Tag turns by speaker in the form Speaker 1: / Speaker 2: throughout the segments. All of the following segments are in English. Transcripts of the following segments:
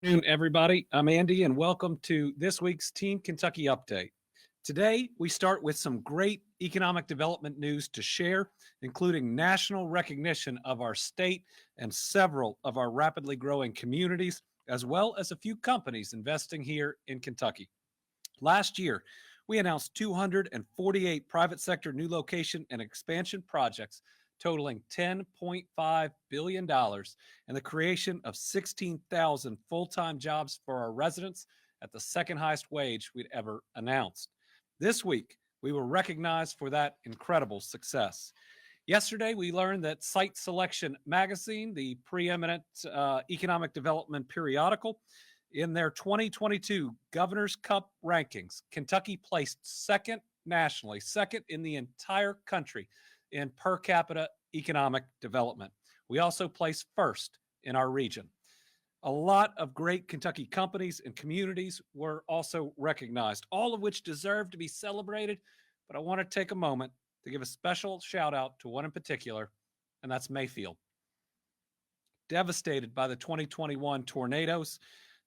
Speaker 1: Good afternoon, everybody. I'm Andy, and welcome to this week's Team Kentucky Update. Today, we start with some great economic development news to share, including national recognition of our state and several of our rapidly growing communities, as well as a few companies investing here in Kentucky. Last year, we announced 248 private sector new location and expansion projects totaling $10.5 billion and the creation of 16,000 full-time jobs for our residents at the second highest wage we'd ever announced. This week, we were recognized for that incredible success. Yesterday, we learned that Site Selection Magazine, the preeminent economic development periodical, in their 2022 Governor's Cup rankings, Kentucky placed second nationally, second in the entire country in per capita economic development. We also placed first in our region. A lot of great Kentucky companies and communities were also recognized, all of which deserve to be celebrated. But I want to take a moment to give a special shout out to one in particular, and that's Mayfield. Devastated by the 2021 tornadoes,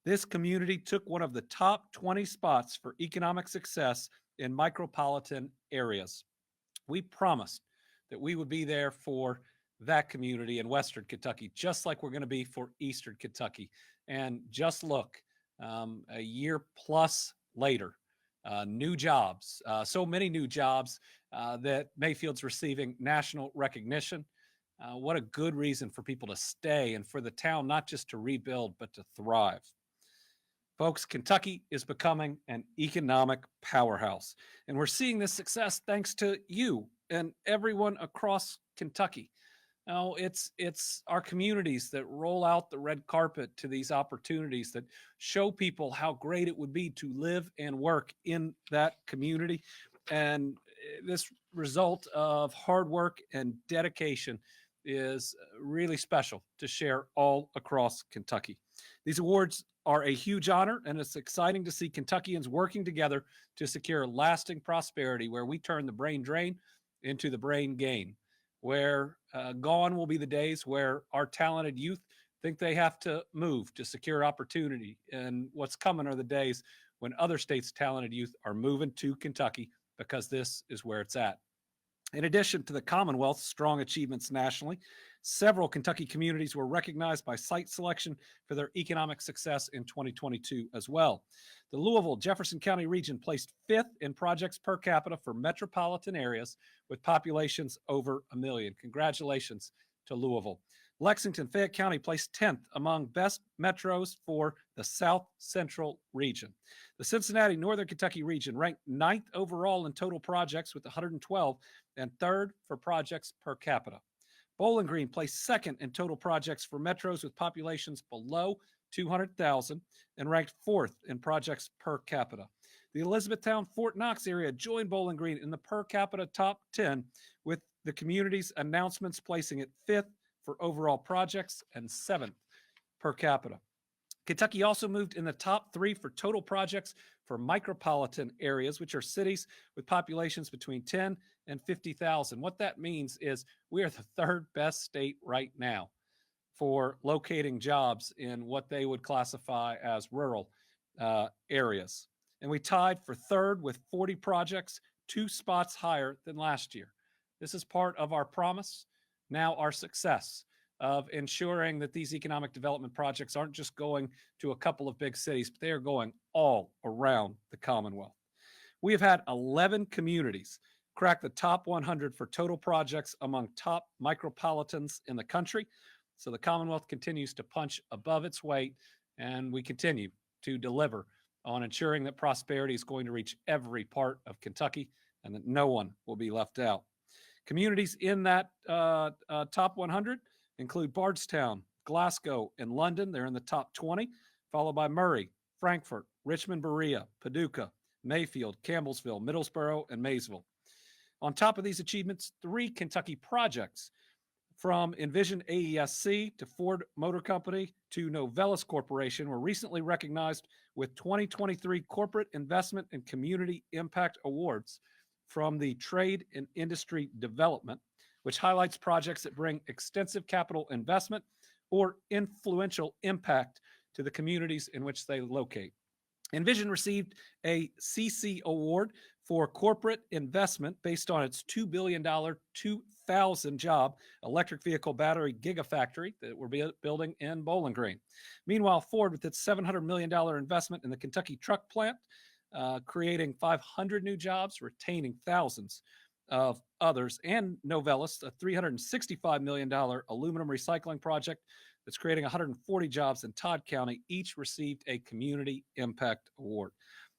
Speaker 1: this community took one of the top 20 spots for economic success in micropolitan areas. We promised that we would be there for that community in Western Kentucky, just like we're going to be for Eastern Kentucky. And just look, a year plus later, new jobs, so many new jobs that Mayfield's receiving national recognition. What a good reason for people to stay and for the town not just to rebuild, but to thrive. Folks, Kentucky is becoming an economic powerhouse, and we're seeing this success thanks to you and everyone across Kentucky. Now, it's our communities that roll out the red carpet to these opportunities, that show people how great it would be to live and work in that community. And this result of hard work and dedication is really special to share all across Kentucky. These awards are a huge honor, and it's exciting to see Kentuckians working together to secure lasting prosperity, where we turn the brain drain into the brain gain, where gone will be the days where our talented youth think they have to move to secure opportunity. And what's coming are the days when other states' talented youth are moving to Kentucky because this is where it's at. In addition to the Commonwealth's strong achievements nationally, several Kentucky communities were recognized by Site Selection for their economic success in 2022 as well. The Louisville-Jefferson County region placed fifth in projects per capita for metropolitan areas with populations over 1 million. Congratulations to Louisville. Lexington-Fayette County placed 10th among best metros for the South Central region. The Cincinnati-Northern Kentucky region ranked 9th overall in total projects with 112 and 3rd for projects per capita. Bowling Green placed 2nd in total projects for metros with populations below 200,000 and ranked 4th in projects per capita. The Elizabethtown-Fort Knox area joined Bowling Green in the per capita top 10, with the community's announcements placing it 5th for overall projects and 7th per capita. Kentucky also moved in the top 3 for total projects for micropolitan areas, which are cities with populations between 10 and 50,000. What that means is we are the 3rd best state right now for locating jobs in what they would classify as rural areas. And we tied for 3rd with 40 projects, 2 spots higher than last year. This is part of our promise, now our success, of ensuring that these economic development projects aren't just going to a couple of big cities, but they are going all around the Commonwealth. We have had 11 communities crack the top 100 for total projects among top micropolitans in the country. So the Commonwealth continues to punch above its weight, and we continue to deliver on ensuring that prosperity is going to reach every part of Kentucky and that no one will be left out. Communities in that top 100 include Bardstown, Glasgow, and London. They're in the top 20, followed by Murray, Frankfort, Richmond, Berea, Paducah, Mayfield, Campbellsville, Middlesboro, and Maysville. On top of these achievements, 3 Kentucky projects, from Envision AESC to Ford Motor Company to Novellus Corporation, were recently recognized with 2023 Corporate Investment and Community Impact Awards from the Trade and Industry Development, which highlights projects that bring extensive capital investment or influential impact to the communities in which they locate. Envision received a CC award for corporate investment based on its $2 billion, 2,000 job electric vehicle battery gigafactory that we're building in Bowling Green. Meanwhile, Ford, with its $700 million investment in the Kentucky truck plant, creating 500 new jobs, retaining thousands of others, and Novelis, a $365 million aluminum recycling project that's creating 140 jobs in Todd County, each received a Community Impact Award.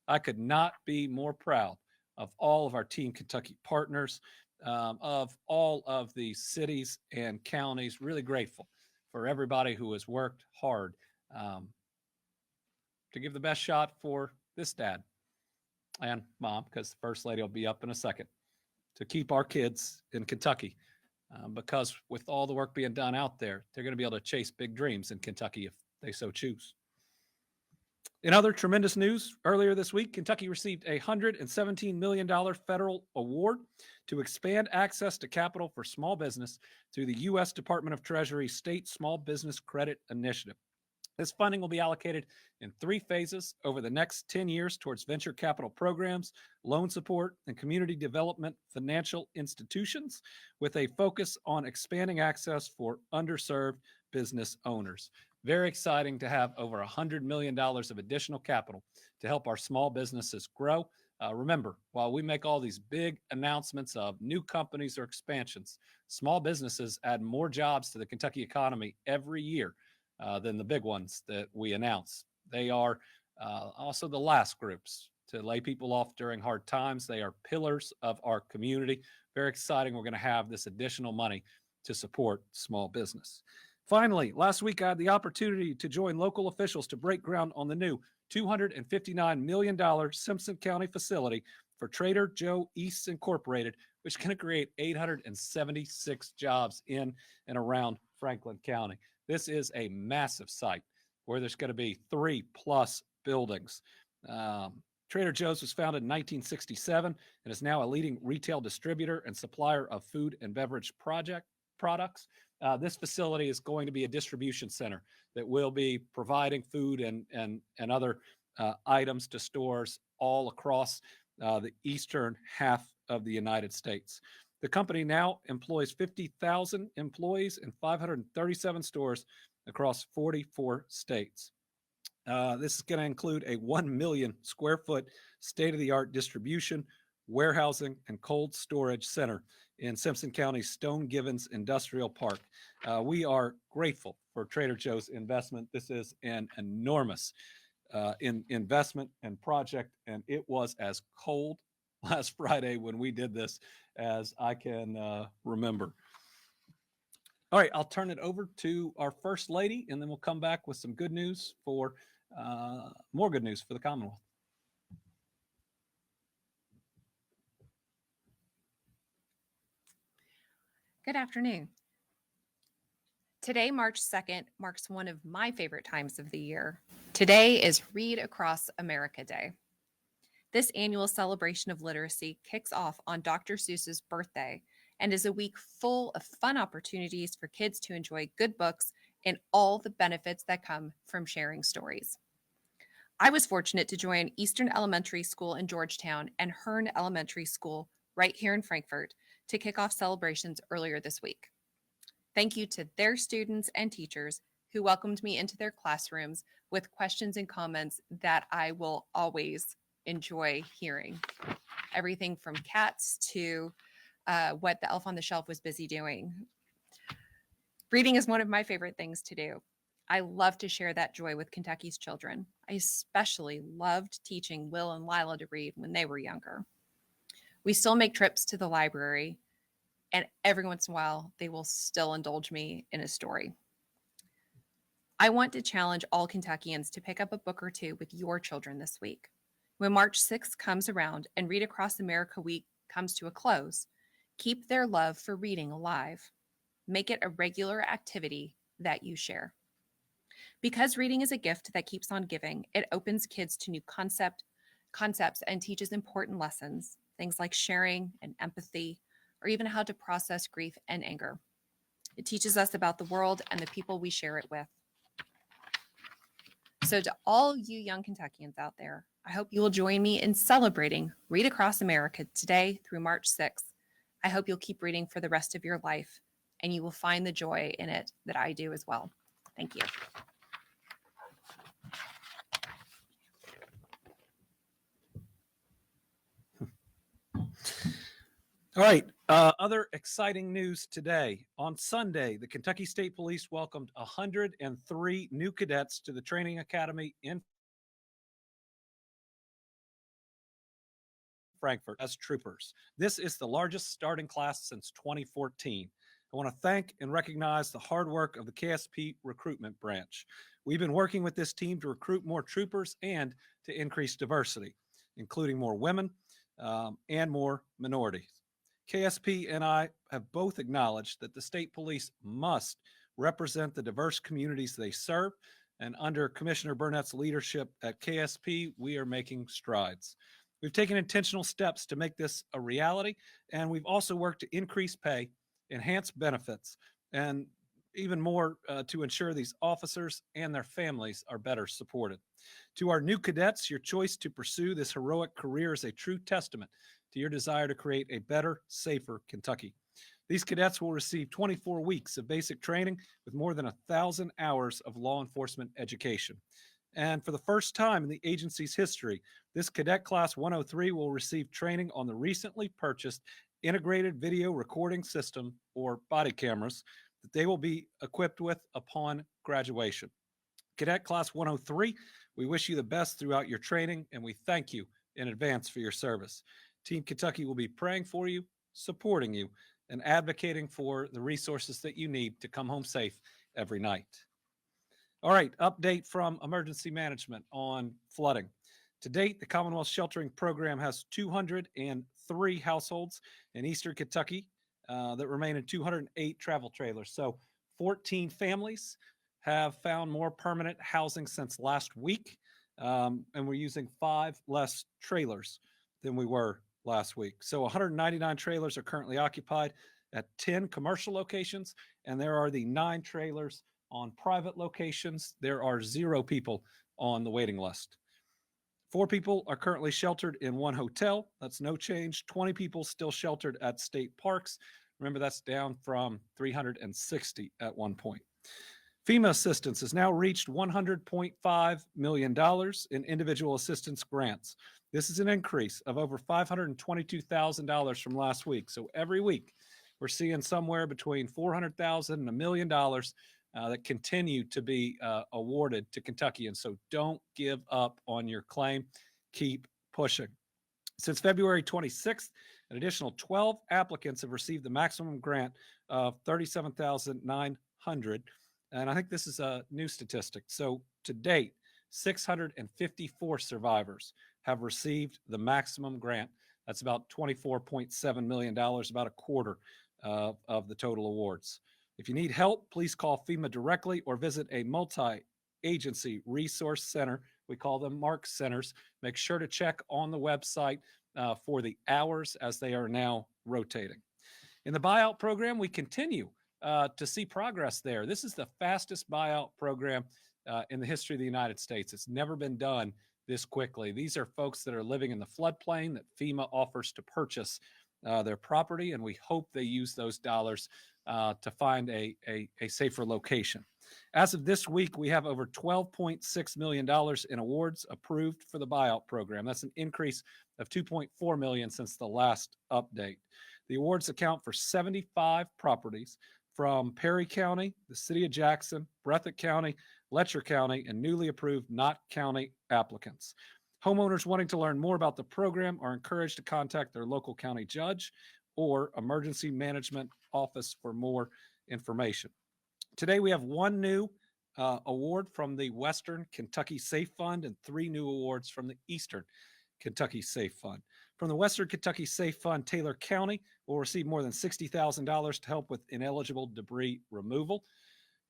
Speaker 1: I could not be more proud of all of our Team Kentucky partners, of all of the cities and counties. Really grateful for everybody who has worked hard to give the best shot for this dad and mom, because the First Lady will be up in a second, to keep our kids in Kentucky. Because with all the work being done out there, they're going to be able to chase big dreams in Kentucky if they so choose. In other tremendous news, earlier this week, Kentucky received a $117 million federal award to expand access to capital for small business through the U.S. Department of Treasury State Small Business Credit Initiative. This funding will be allocated in 3 phases over the next 10 years towards venture capital programs, loan support, and community development financial institutions, with a focus on expanding access for underserved business owners. Very exciting to have over $100 million of additional capital to help our small businesses grow. Remember, while we make all these big announcements of new companies or expansions, small businesses add more jobs to the Kentucky economy every year than the big ones that we announce. They are also the last groups to lay people off during hard times. They are pillars of our community. Very exciting. We're going to have this additional money to support small business. Finally, last week I had the opportunity to join local officials to break ground on the new $259 million Simpson County facility for Trader Joe East Incorporated, which is going to create 876 jobs in and around Franklin County. This is a massive site where there's going to be 3+ buildings. Trader Joe's was founded in 1967 and is now a leading retail distributor and supplier of food and beverage products. This facility is going to be a distribution center that will be providing food and other items to stores all across the eastern half of the United States. The company now employs 50,000 employees in 537 stores across 44 states. This is going to include a 1 million square foot state-of-the-art distribution, warehousing, and cold storage center in Simpson County's Stone Givens Industrial Park. We are grateful for Trader Joe's investment. This is an enormous investment and project, and it was as cold last Friday when we did this as I can remember. All right, I'll turn it over to our First Lady, and then we'll come back with some good news for more good news for the Commonwealth.
Speaker 2: Good afternoon. Today, March 2nd, marks one of my favorite times of the year. Today is Read Across America Day. This annual celebration of literacy kicks off on Dr. Seuss's birthday and is a week full of fun opportunities for kids to enjoy good books and all the benefits that come from sharing stories. I was fortunate to join Eastern Elementary School in Georgetown and Hearn Elementary School right here in Frankfort to kick off celebrations earlier this week. Thank you to their students and teachers who welcomed me into their classrooms with questions and comments that I will always enjoy hearing. Everything from cats to what the elf on the shelf was busy doing. Reading is one of my favorite things to do. I love to share that joy with Kentucky's children. I especially loved teaching Will and Lila to read when they were younger. We still make trips to the library, and every once in a while, they will still indulge me in a story. I want to challenge all Kentuckians to pick up a book or two with your children this week. When March 6th comes around and Read Across America Week comes to a close, keep their love for reading alive. Make it a regular activity that you share. Because reading is a gift that keeps on giving, it opens kids to new concepts and teaches important lessons, things like sharing and empathy, or even how to process grief and anger. It teaches us about the world and the people we share it with. So, to all you young Kentuckians out there, I hope you will join me in celebrating Read Across America today through March 6th. I hope you'll keep reading for the rest of your life and you will find the joy in it that I do as well. Thank you.
Speaker 1: All right. Other exciting news today. On Sunday, the Kentucky State Police welcomed 103 new cadets to the training academy in Frankfort as troopers. This is the largest starting class since 2014. I want to thank and recognize the hard work of the KSP recruitment branch. We've been working with this team to recruit more troopers and to increase diversity, including more women and more minorities. KSP and I have both acknowledged that the state police must represent the diverse communities they serve, and under Commissioner Burnett's leadership at KSP, we are making strides. We've taken intentional steps to make this a reality, and we've also worked to increase pay, enhance benefits, and even more to ensure these officers and their families are better supported. To our new cadets, your choice to pursue this heroic career is a true testament to your desire to create a better, safer Kentucky. These cadets will receive 24 weeks of basic training with more than 1,000 hours of law enforcement education. And for the first time in the agency's history, this Cadet Class 103 will receive training on the recently purchased integrated video recording system, or body cameras, that they will be equipped with upon graduation. Cadet Class 103, we wish you the best throughout your training, and we thank you in advance for your service. Team Kentucky will be praying for you, supporting you, and advocating for the resources that you need to come home safe every night. All right, update from emergency management on flooding. To date, the Commonwealth Sheltering Program has 203 households in Eastern Kentucky that remain in 208 travel trailers. So 14 families have found more permanent housing since last week, and we're using 5 less trailers than we were last week. So 199 trailers are currently occupied at 10 commercial locations, and there are the 9 trailers on private locations. There are 0 people on the waiting list. 4 people are currently sheltered in 1 hotel. That's no change. 20 people still sheltered at state parks. Remember, that's down from 360 at one point. FEMA assistance has now reached $100.5 million in individual assistance grants. This is an increase of over $522,000 from last week. So every week, we're seeing somewhere between $400,000 and $1 million that continue to be awarded to Kentucky. And so don't give up on your claim. Keep pushing. Since February 26th, an additional 12 applicants have received the maximum grant of $37,900. And I think this is a new statistic. So to date, 654 survivors have received the maximum grant. That's about $24.7 million, about a quarter of the total awards. If you need help, please call FEMA directly or visit a multi-agency resource center. We call them MARC centers. Make sure to check on the website for the hours as they are now rotating. In the buyout program, we continue to see progress there. This is the fastest buyout program in the history of the United States. It's never been done this quickly. These are folks that are living in the floodplain that FEMA offers to purchase their property, and we hope they use those dollars to find a safer location. As of this week, we have over $12.6 million in awards approved for the buyout program. That's an increase of $2.4 million since the last update. The awards account for 75 properties from Perry County, the city of Jackson, Breathitt County, Letcher County, and newly approved Knott County applicants. Homeowners wanting to learn more about the program are encouraged to contact their local county judge or emergency management office for more information. Today, we have 1 new award from the Western Kentucky Safe Fund and 3 new awards from the Eastern Kentucky Safe Fund. From the Western Kentucky Safe Fund, Taylor County will receive more than $60,000 to help with ineligible debris removal.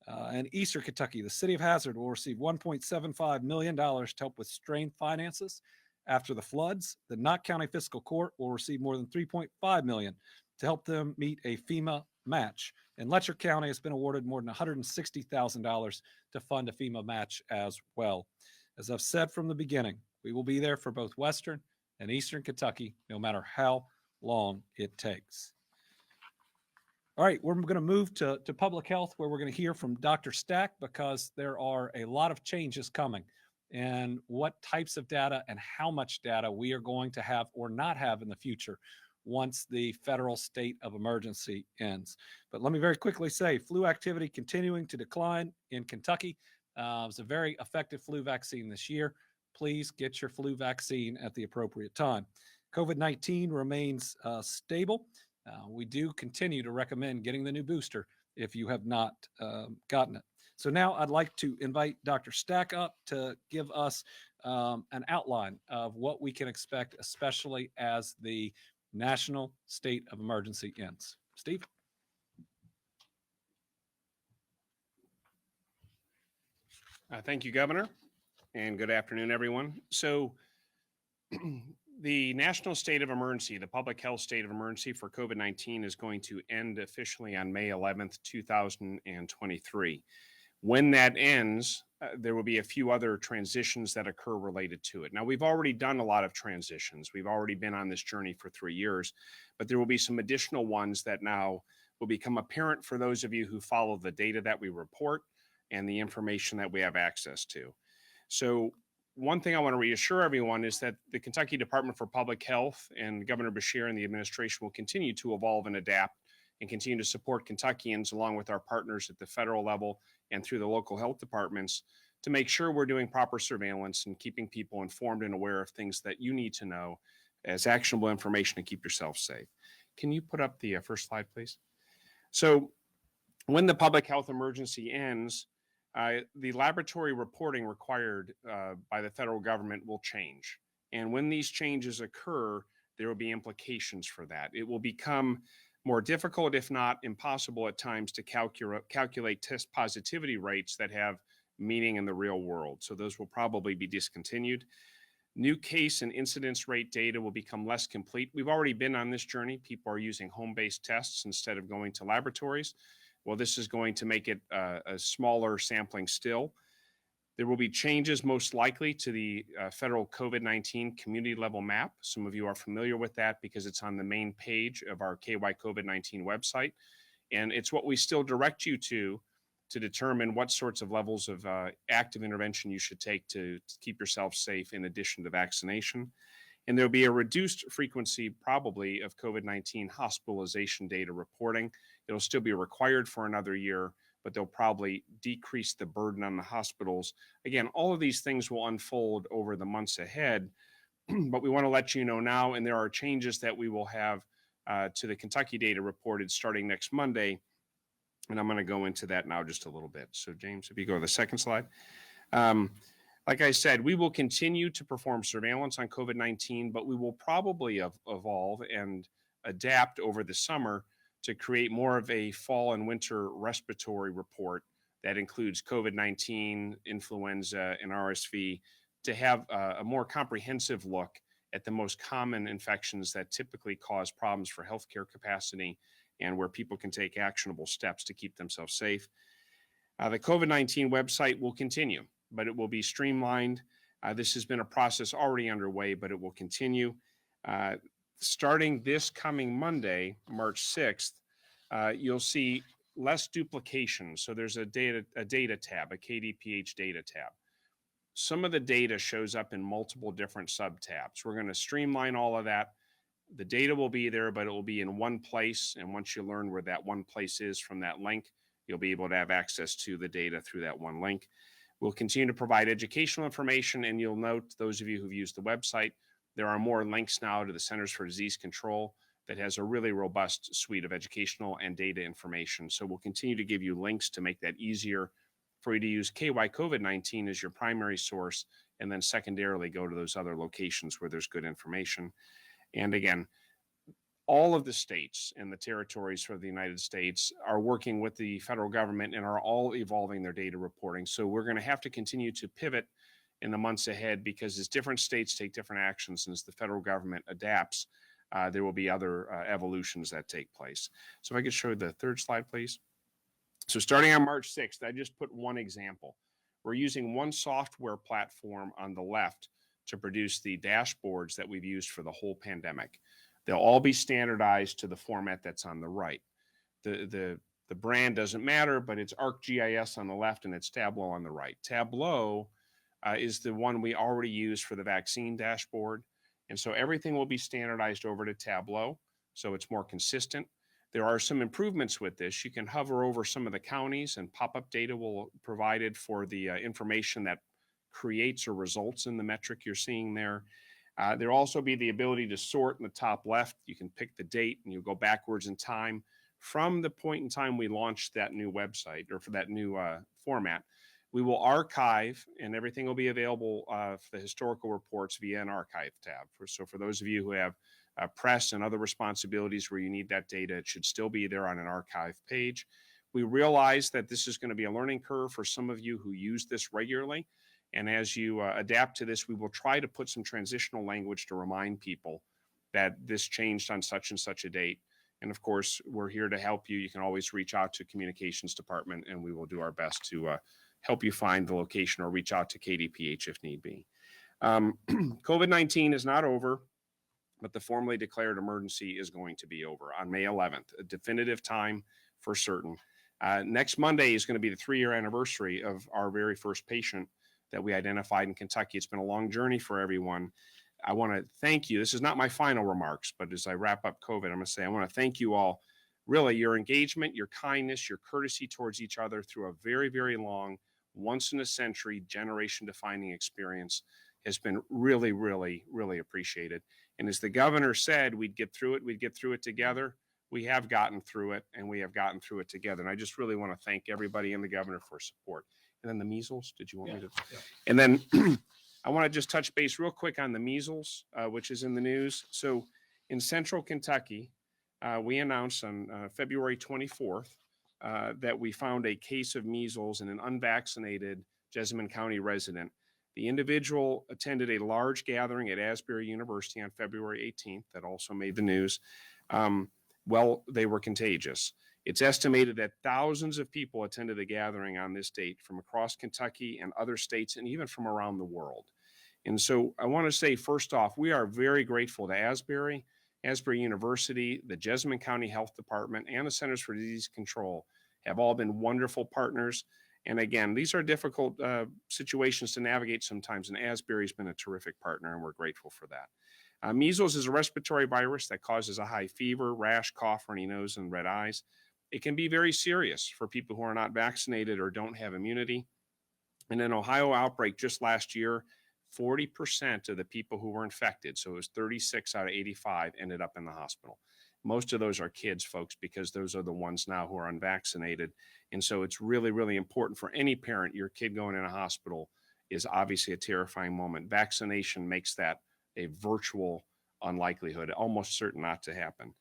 Speaker 1: And Eastern Kentucky, the city of Hazard, will receive $1.75 million to help with strained finances after the floods. The Knott County Fiscal Court will receive more than $3.5 million to help them meet a FEMA match And Letcher County has been awarded more than $160,000 to fund a FEMA match as well. As I've said from the beginning, we will be there for both Western and Eastern Kentucky, no matter how long it takes. All right, we're going to move to public health, where we're going to hear from Dr. Stack, because there are a lot of changes coming, and what types of data and how much data we are going to have or not have in the future once the federal state of emergency ends. But let me very quickly say, flu activity continuing to decline in Kentucky. It was a very effective flu vaccine this year. Please get your flu vaccine at the appropriate time. COVID-19 remains stable. We do continue to recommend getting the new booster if you have not gotten it. So now I'd like to invite Dr. Stack up to give us an outline of what we can expect, especially as the national state of emergency ends. Steve?
Speaker 3: Thank you, Governor, and good afternoon, everyone. So the national state of emergency, the public health state of emergency for COVID-19 is going to end officially on May 11th, 2023. When that ends, there will be a few other transitions that occur related to it. Now, we've already done a lot of transitions. We've already been on this journey for 3 years, but there will be some additional ones that now will become apparent for those of you who follow the data that we report and the information that we have access to. So one thing I want to reassure everyone is that the Kentucky Department for Public Health and Governor Beshear and the administration will continue to evolve and adapt and continue to support Kentuckians along with our partners at the federal level and through the local health departments to make sure we're doing proper surveillance and keeping people informed and aware of things that you need to know as actionable information to keep yourself safe. Can you put up the first slide, please? So when the public health emergency ends, the laboratory reporting required by the federal government will change. And when these changes occur, there will be implications for that. It will become more difficult, if not impossible at times, to calculate test positivity rates that have meaning in the real world. So those will probably be discontinued. New case and incidence rate data will become less complete. We've already been on this journey. People are using home-based tests instead of going to laboratories. Well, this is going to make it a smaller sampling still. There will be changes most likely to the federal COVID-19 community level map. Some of you are familiar with that because it's on the main page of our KY COVID-19 website. And it's what we still direct you to determine what sorts of levels of active intervention you should take to keep yourself safe in addition to vaccination. And there'll be a reduced frequency probably of COVID-19 hospitalization data reporting. It'll still be required for another year, but they'll probably decrease the burden on the hospitals. Again, all of these things will unfold over the months ahead, but we want to let you know now, and there are changes that we will have to the Kentucky data reported starting next Monday, and I'm going to go into that now just a little bit. So James, if you go to the second slide. Like I said, we will continue to perform surveillance on COVID-19, but we will probably evolve and adapt over the summer to create more of a fall and winter respiratory report that includes COVID-19, influenza, and RSV to have a more comprehensive look at the most common infections that typically cause problems for healthcare capacity and where people can take actionable steps to keep themselves safe. The COVID-19 website will continue, but it will be streamlined. This has been a process already underway, but it will continue. Starting this coming Monday, March 6th, you'll see less duplication. So there's a data tab, a KDPH data tab. Some of the data shows up in multiple different sub-tabs. We're going to streamline all of that. The data will be there, but it will be in one place. And once you learn where that one place is from that link, you'll be able to have access to the data through that one link. We'll continue to provide educational information, and you'll note, those of you who've used the website, there are more links now to the Centers for Disease Control that has a really robust suite of educational and data information. So we'll continue to give you links to make that easier for you to use KY COVID-19 as your primary source, and then secondarily go to those other locations where there's good information. And again, all of the states and the territories for the United States are working with the federal government and are all evolving their data reporting. So we're going to have to continue to pivot in the months ahead, because as different states take different actions and as the federal government adapts, there will be other evolutions that take place. So if I could show the third slide, please. So starting on March 6th, I just put one example. We're using one software platform on the left to produce the dashboards that we've used for the whole pandemic. They'll all be standardized to the format that's on the right. The brand doesn't matter, but it's ArcGIS on the left and it's Tableau on the right. Tableau is the one we already use for the vaccine dashboard. And so everything will be standardized over to Tableau, so it's more consistent. There are some improvements with this. You can hover over some of the counties and pop-up data will be provided for the information that creates or results in the metric you're seeing there. There'll also be the ability to sort in the top left. You can pick the date and you go backwards in time from the point in time we launched that new website or for that new format. We will archive and everything will be available for the historical reports via an archive tab. So for those of you who have press and other responsibilities where you need that data, it should still be there on an archive page. We realize that this is going to be a learning curve for some of you who use this regularly. And as you adapt to this, we will try to put some transitional language to remind people that this changed on such and such a date. And of course, we're here to help you. You can always reach out to communications department and we will do our best to help you find the location or reach out to KDPH if need be. COVID-19 is not over, but the formally declared emergency is going to be over on May 11th, a definitive time for certain. Next Monday is going to be the 3-year anniversary of our very first patient that we identified in Kentucky. It's been a long journey for everyone. I want to thank you. This is not my final remarks, but as I wrap up COVID, I'm going to say I want to thank you all. Really, your engagement, your kindness, your courtesy towards each other through a very, very long, once-in-a-century, generation-defining experience has been really, really, really appreciated. And as the governor said, we'd get through it together. We have gotten through it, and we have gotten through it together. And I just really want to thank everybody and the governor for support. And then the measles, did you want me to? Yeah. And then I want to just touch base real quick on the measles, which is in the news. So in central Kentucky, we announced on February 24th that we found a case of measles in an unvaccinated Jessamine County resident. The individual attended a large gathering at Asbury University on February 18th that also made the news. Well, they were contagious. It's estimated that thousands of people attended the gathering on this date from across Kentucky and other states and even from around the world. And so I want to say, first off, we are very grateful to Asbury University, the Jessamine County Health Department, and the Centers for Disease Control have all been wonderful partners. And again, these are difficult situations to navigate sometimes, and Asbury's been a terrific partner, and we're grateful for that. Measles is a respiratory virus that causes a high fever, rash, cough, runny nose, and red eyes. It can be very serious for people who are not vaccinated or don't have immunity. In an Ohio outbreak just last year, 40% of the people who were infected, so it was 36 out of 85, ended up in the hospital. Most of those are kids, folks, because those are the ones now who are unvaccinated. And so it's really, really important for any parent. Your kid going in a hospital is obviously a terrifying moment. Vaccination makes that a virtual unlikelihood, almost certain not to happen.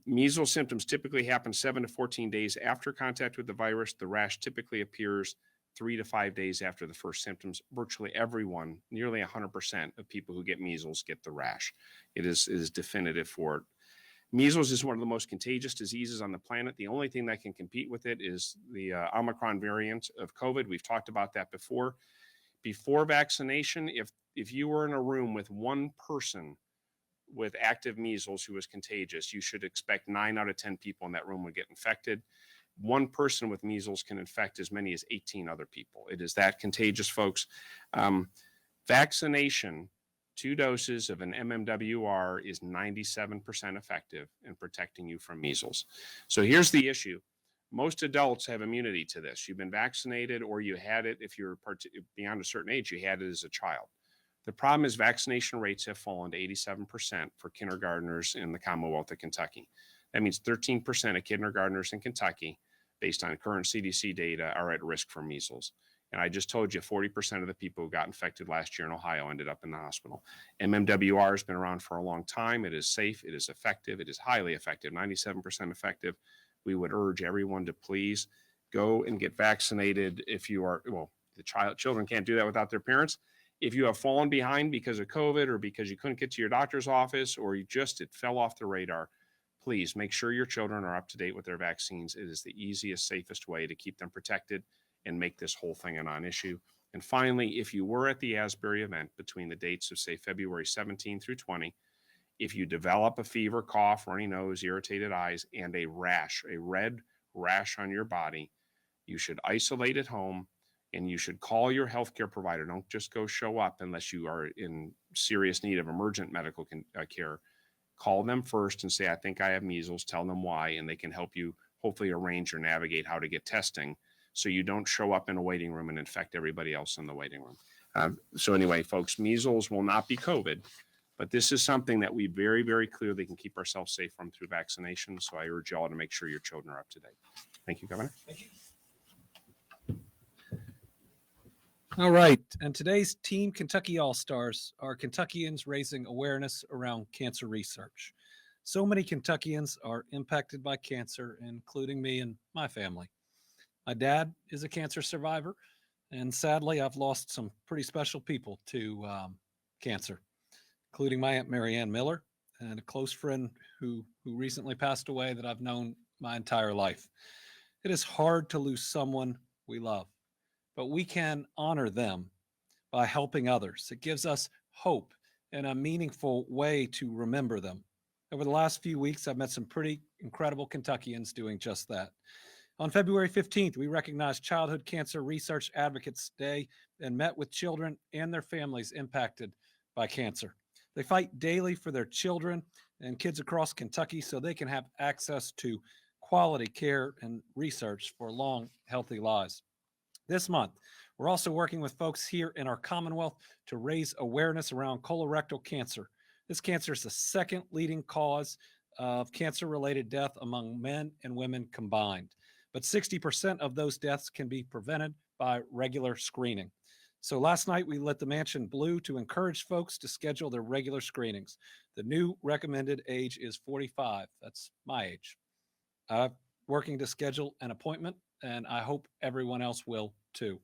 Speaker 3: Measles symptoms typically happen 7 to 14 days after contact with the virus. The rash typically appears 3 to 5 days after the first symptoms. Virtually everyone, nearly 100% of people who get measles get the rash. It is definitive for it. Measles is one of the most contagious diseases on the planet. The only thing that can compete with it is the Omicron variant of COVID. We've talked about that before. Before vaccination, if you were in a room with one person with active measles who was contagious, you should expect 9 out of 10 people in that room would get infected. One person with measles can infect as many as 18 other people. It is that contagious, folks. Vaccination, 2 doses of an MMWR is 97% effective in protecting you from measles. So here's the issue. Most adults have immunity to this. You've been vaccinated or you had it if you're beyond a certain age, you had it as a child. The problem is vaccination rates have fallen to 87% for kindergartners in the Commonwealth of Kentucky. That means 13% of kindergartners in Kentucky, based on current CDC data, are at risk for measles. And I just told you 40% of the people who got infected last year in Ohio ended up in the hospital. MMWR has been around for a long time. It is safe. It is effective. It is highly effective, 97% effective. We would urge everyone to please go and get vaccinated if you are, well, children can't do that without their parents. If you have fallen behind because of COVID or because you couldn't get to your doctor's office or it fell off the radar, please make sure your children are up to date with their vaccines. It is the easiest, safest way to keep them protected and make this whole thing a non-issue. And finally, if you were at the Asbury event between the dates of, say, February 17 through 20, if you develop a fever, cough, runny nose, irritated eyes, and a rash, a red rash on your body, you should isolate at home and you should call your healthcare provider. Don't just go show up unless you are in serious need of emergent medical care. Call them first and say, I think I have measles. Tell them why, and they can help you hopefully arrange or navigate how to get testing so you don't show up in a waiting room and infect everybody else in the waiting room. So anyway, folks, measles will not be COVID, but this is something that we very, very clearly can keep ourselves safe from through vaccination. So I urge y'all to make sure your children are up to date. Thank you, Governor.
Speaker 1: Thank you. All right. And today's Team Kentucky All-Stars are Kentuckians raising awareness around cancer research. So many Kentuckians are impacted by cancer, including me and my family. My dad is a cancer survivor, and sadly, I've lost some pretty special people to cancer, including my Aunt Mary Ann Miller and a close friend who recently passed away that I've known my entire life. It is hard to lose someone we love, but we can honor them by helping others. It gives us hope and a meaningful way to remember them. Over the last few weeks, I've met some pretty incredible Kentuckians doing just that. On February 15th, we recognized Childhood Cancer Research Advocates Day and met with children and their families impacted by cancer. They fight daily for their children and kids across Kentucky so they can have access to quality care and research for long, healthy lives. This month, we're also working with folks here in our Commonwealth to raise awareness around colorectal cancer. This cancer is the second leading cause of cancer-related death among men and women combined. But 60% of those deaths can be prevented by regular screening. So last night, we lit the mansion blue to encourage folks to schedule their regular screenings. The new recommended age is 45. That's my age. I'm working to schedule an appointment, and I hope everyone else will too.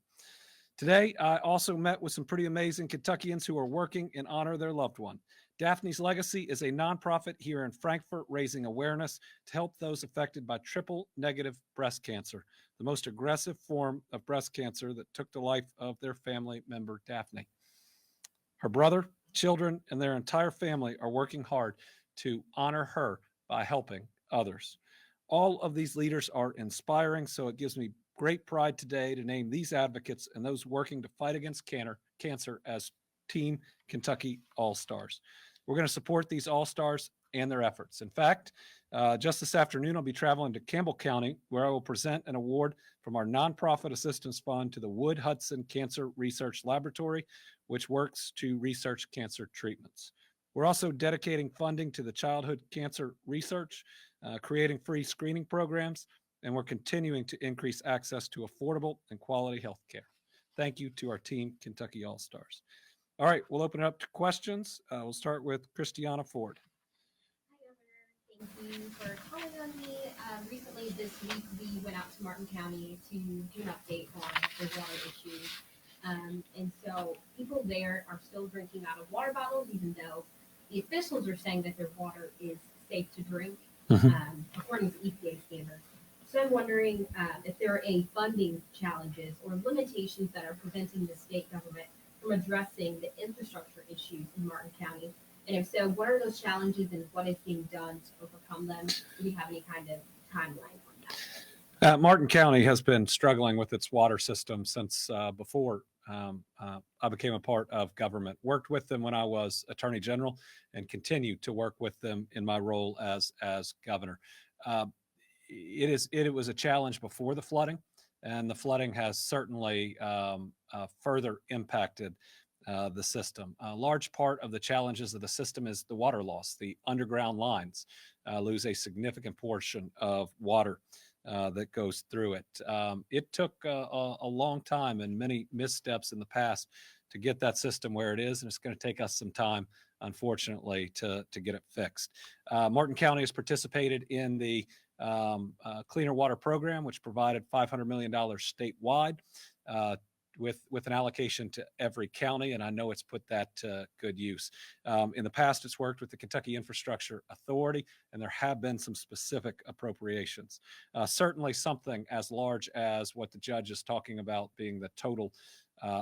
Speaker 1: Today, I also met with some pretty amazing Kentuckians who are working in honor of their loved one. Daphne's Legacy is a nonprofit here in Frankfort raising awareness to help those affected by triple-negative breast cancer, the most aggressive form of breast cancer that took the life of their family member, Daphne. Her brother, children, and their entire family are working hard to honor her by helping others. All of these leaders are inspiring, so it gives me great pride today to name these advocates and those working to fight against cancer as Team Kentucky All-Stars. We're going to support these All-Stars and their efforts. In fact, just this afternoon, I'll be traveling to Campbell County, where I will present an award from our nonprofit assistance fund to the Wood Hudson Cancer Research Laboratory, which works to research cancer treatments. We're also dedicating funding to the childhood cancer research, creating free screening programs, and we're continuing to increase access to affordable and quality health care. Thank you to our Team Kentucky All-Stars. All right, we'll open it up to questions. We'll start with Christiana Ford.
Speaker 4: Hi, Governor. Thank you for calling on me. Recently this week, we went out to Martin County to do an update on the water issues. And so people there are still drinking out of water bottles, even though the officials are saying that their water is safe to drink, according to EPA standards. So I'm wondering if there are any funding challenges or limitations that are preventing the state government from addressing the infrastructure issues in Martin County. And if so, what are those challenges and what is being done to overcome them? Do we have any kind of timeline on that?
Speaker 1: Martin County has been struggling with its water system since before I became a part of government. Worked with them when I was Attorney General and continue to work with them in my role as governor. It was a challenge before the flooding, and the flooding has certainly further impacted the system. A large part of the challenges of the system is the water loss. The underground lines lose a significant portion of water that goes through it. It took a long time and many missteps in the past to get that system where it is, and it's going to take us some time, unfortunately, to get it fixed. Martin County has participated in the Cleaner Water Program, which provided $500 million statewide with an allocation to every county, and I know it's put that to good use. In the past, it's worked with the Kentucky Infrastructure Authority, and there have been some specific appropriations. Certainly something as large as what the judge is talking about being the total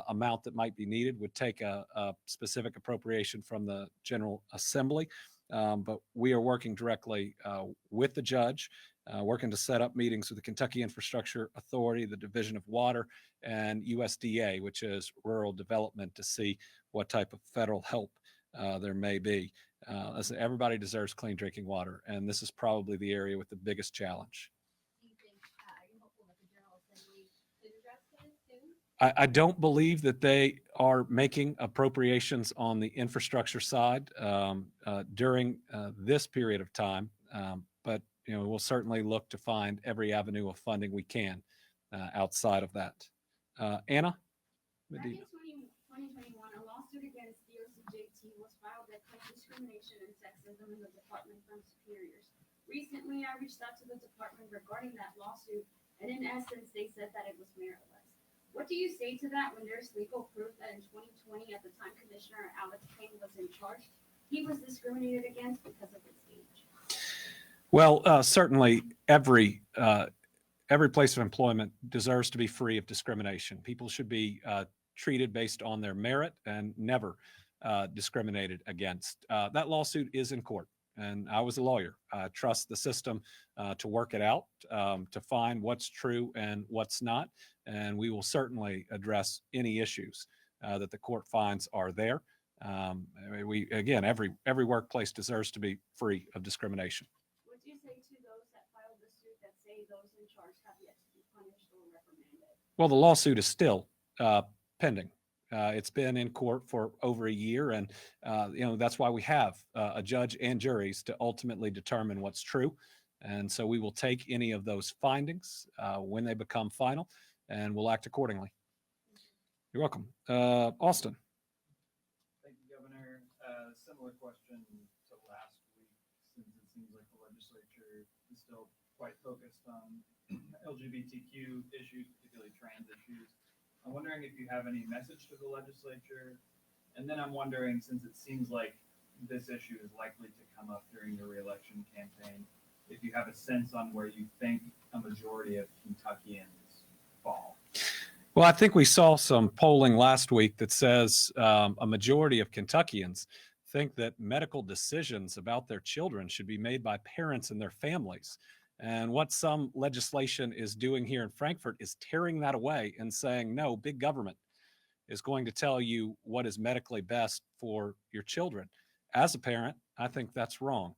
Speaker 1: amount that might be needed would take a specific appropriation from the General Assembly. But we are working directly with the judge, working to set up meetings with the Kentucky Infrastructure Authority, the Division of Water, and USDA, which is Rural Development, to see what type of federal help there may be. Listen, everybody deserves clean drinking water, and this is probably the area with the biggest challenge.
Speaker 4: Do you think, are you hopeful that the General Assembly could address this soon?
Speaker 1: I don't believe that they are making appropriations on the infrastructure side during this period of time, but we'll certainly look to find every avenue of funding we can outside of that. Anna?
Speaker 5: Back in 2021, a lawsuit against DOCJT was filed that claimed discrimination and sexism in the department from superiors. Recently, I reached out to the department regarding that lawsuit, and in essence, they said that it was meritless. What do you say to that when there's legal proof that in 2020, at the time Commissioner Alex Payne was in charge, he was discriminated against because of his age?
Speaker 1: Well, certainly every place of employment deserves to be free of discrimination. People should be treated based on their merit and never discriminated against. That lawsuit is in court, and I was a lawyer. I trust the system to work it out, to find what's true and what's not, and we will certainly address any issues that the court finds are there. Every workplace deserves to be free of discrimination.
Speaker 5: What do you say to those that filed the suit that say those in charge have yet to be punished or reprimanded?
Speaker 1: Well, the lawsuit is still pending. It's been in court for over a year, and that's why we have a judge and juries to ultimately determine what's true. And so we will take any of those findings when they become final, and we'll act accordingly. You're welcome. Austin.
Speaker 6: Thank you, Governor. Similar question to last week, since it seems like the legislature is still quite focused on LGBTQ issues, particularly trans issues. I'm wondering if you have any message to the legislature. And then I'm wondering, since it seems like this issue is likely to come up during the re-election campaign, if you have a sense on where you think a majority of Kentuckians fall.
Speaker 1: Well, I think we saw some polling last week that says a majority of Kentuckians think that medical decisions about their children should be made by parents and their families. And what some legislation is doing here in Frankfort is tearing that away and saying, no, big government is going to tell you what is medically best for your children. As a parent, I think that's wrong.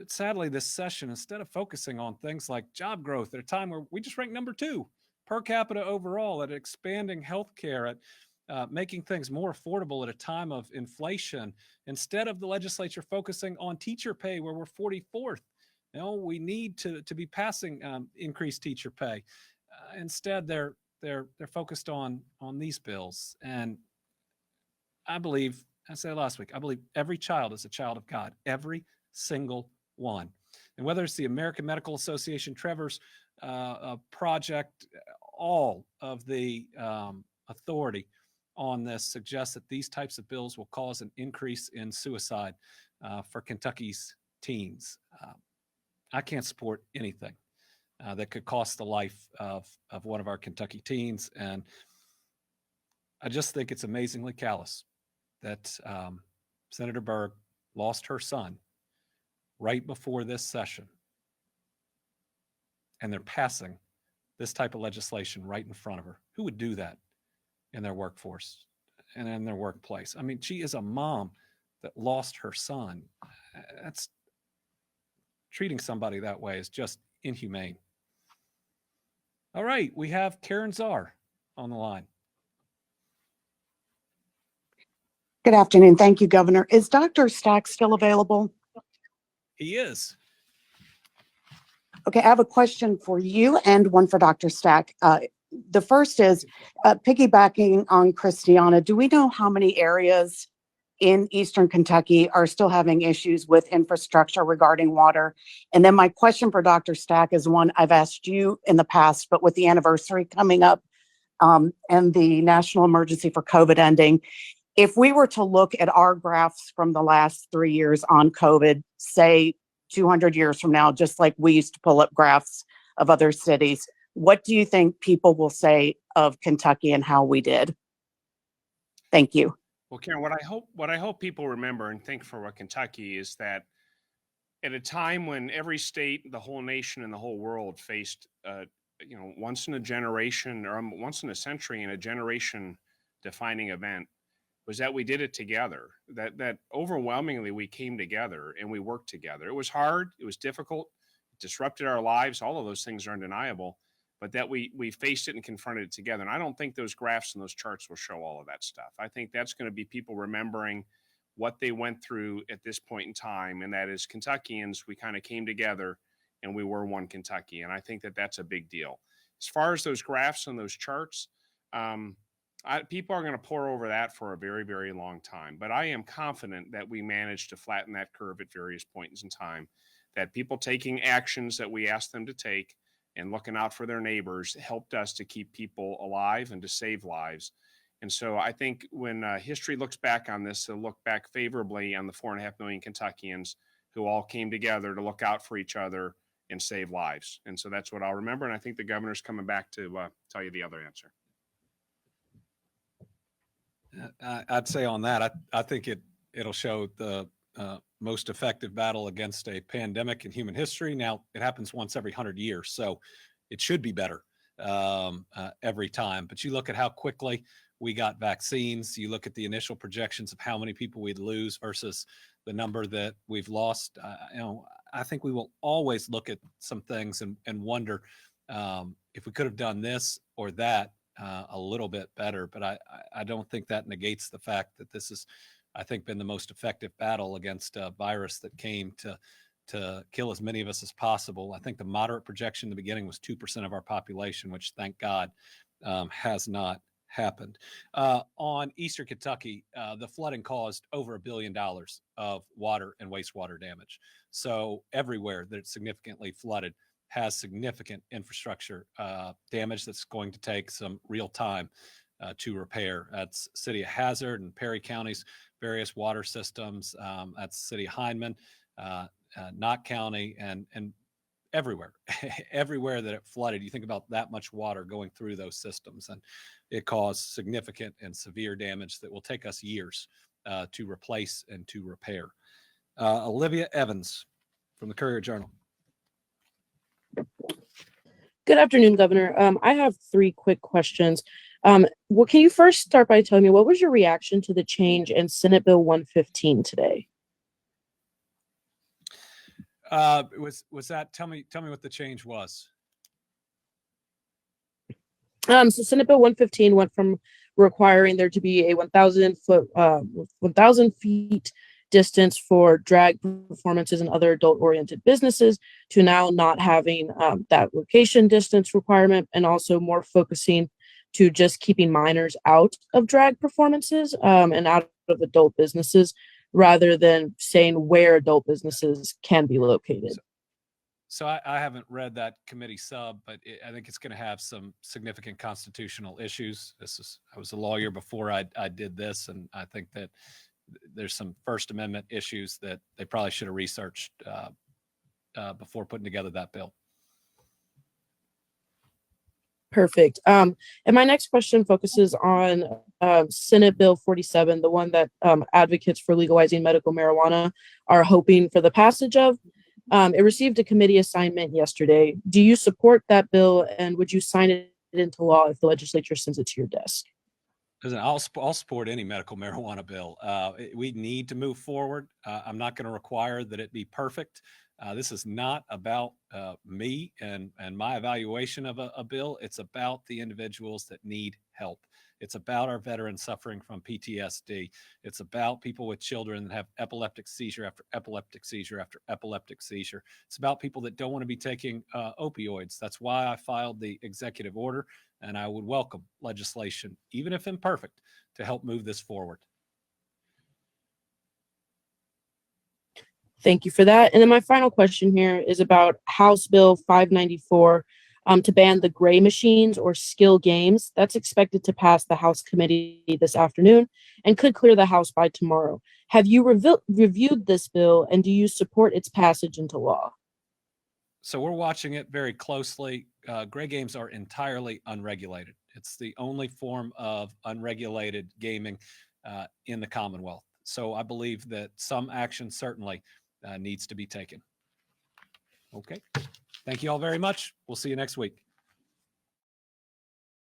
Speaker 1: Sadly, this session, instead of focusing on things like job growth at a time where we just ranked number 2 per capita overall, at expanding healthcare, at making things more affordable at a time of inflation, instead of the legislature focusing on teacher pay where we're 44th. We need to be passing increased teacher pay. Instead, they're focused on these bills. And I believe, I said last week, I believe every child is a child of God, every single one. And whether it's the American Medical Association, Trevor's project, all of the authority on this suggests that these types of bills will cause an increase in suicide for Kentucky's teens. I can't support anything that could cost the life of one of our Kentucky teens. And I just think it's amazingly callous that Senator Berg lost her son right before this session. And they're passing this type of legislation right in front of her. Who would do that in their workforce and in their workplace? I mean, she is a mom that lost her son. That's treating somebody that way is just inhumane. All right, we have Karen Czar on the line.
Speaker 7: Good afternoon. Thank you, Governor. Is Dr. Stack still available?
Speaker 1: He is.
Speaker 7: Okay, I have a question for you and one for Dr. Stack. The first is piggybacking on Christiana. Do we know how many areas in Eastern Kentucky are still having issues with infrastructure regarding water? And then my question for Dr. Stack is one I've asked you in the past, but with the anniversary coming up and the national emergency for COVID ending, if we were to look at our graphs from the last 3 years on COVID, say 200 years from now, just like we used to pull up graphs of other cities, what do you think people will say of Kentucky and how we did? Thank you.
Speaker 3: Well, Karen, what I hope people remember and think for what Kentucky is that at a time when every state, the whole nation, and the whole world faced, once in a generation or once in a century and a generation defining event, was that we did it together. That overwhelmingly we came together and we worked together. It was hard, it was difficult, it disrupted our lives. All of those things are undeniable, but that we faced it and confronted it together. And I don't think those graphs and those charts will show all of that stuff. I think that's going to be people remembering what they went through at this point in time, and that is Kentuckians, we kind of came together and we were one Kentucky. And I think that that's a big deal. As far as those graphs and those charts, people are going to pour over that for a very, very long time. But I am confident that we managed to flatten that curve at various points in time, that people taking actions that we asked them to take and looking out for their neighbors helped us to keep people alive and to save lives. And so I think when history looks back on this, they'll look back favorably on the 4.5 million Kentuckians who all came together to look out for each other and save lives. And so that's what I'll remember. And I think the governor's coming back to tell you the other answer.
Speaker 1: I'd say on that, I think it'll show the most effective battle against a pandemic in human history. Now, it happens once every 100 years, so it should be better every time. But you look at how quickly we got vaccines, you look at the initial projections of how many people we'd lose versus the number that we've lost. I think we will always look at some things and wonder if we could have done this or that a little bit better. But I don't think that negates the fact that this has, I think, been the most effective battle against a virus that came to kill as many of us as possible. I think the moderate projection in the beginning was 2% of our population, which, thank God, has not happened. On Eastern Kentucky, the flooding caused over $1 billion of water and wastewater damage. So everywhere that it's significantly flooded has significant infrastructure damage that's going to take some real time to repair. That's City of Hazard and Perry County's various water systems. That's City of Hindman, Knott County, and everywhere, everywhere that it flooded. You think about that much water going through those systems, and it caused significant and severe damage that will take us years to replace and to repair. Olivia Evans from the Courier-Journal.
Speaker 8: Good afternoon, Governor. I have 3 quick questions. Can you first start by telling me what was your reaction to the change in Senate Bill 115 today?
Speaker 1: Was that, tell me what the change was.
Speaker 8: So Senate Bill 115 went from requiring there to be a 1,000 feet distance for drag performances and other adult-oriented businesses to now not having that location distance requirement, and also more focusing to just keeping minors out of drag performances and out of adult businesses, rather than saying where adult businesses can be located.
Speaker 1: So I haven't read that committee sub, but I think it's going to have some significant constitutional issues. I was a lawyer before I did this, and I think that there's some First Amendment issues that they probably should have researched before putting together that bill.
Speaker 8: Perfect. And my next question focuses on Senate Bill 47, the one that advocates for legalizing medical marijuana are hoping for the passage of. It received a committee assignment yesterday. Do you support that bill, and would you sign it into law if the legislature sends it to your desk?
Speaker 1: Listen, I'll support any medical marijuana bill. We need to move forward. I'm not going to require that it be perfect. This is not about me and my evaluation of a bill. It's about the individuals that need help. It's about our veterans suffering from PTSD. It's about people with children that have epileptic seizure after epileptic seizure after epileptic seizure. It's about people that don't want to be taking opioids. That's why I filed the executive order, and I would welcome legislation, even if imperfect, to help move this forward.
Speaker 8: Thank you for that. And then my final question here is about House Bill 594. to ban the gray machines or skill games. That's expected to pass the House committee this afternoon and could clear the House by tomorrow. Have you reviewed this bill, and do you support its passage into law?
Speaker 1: So we're watching it very closely. Gray games are entirely unregulated. It's the only form of unregulated gaming in the Commonwealth. So I believe that some action certainly needs to be taken. Okay. Thank you all very much. We'll see you next week.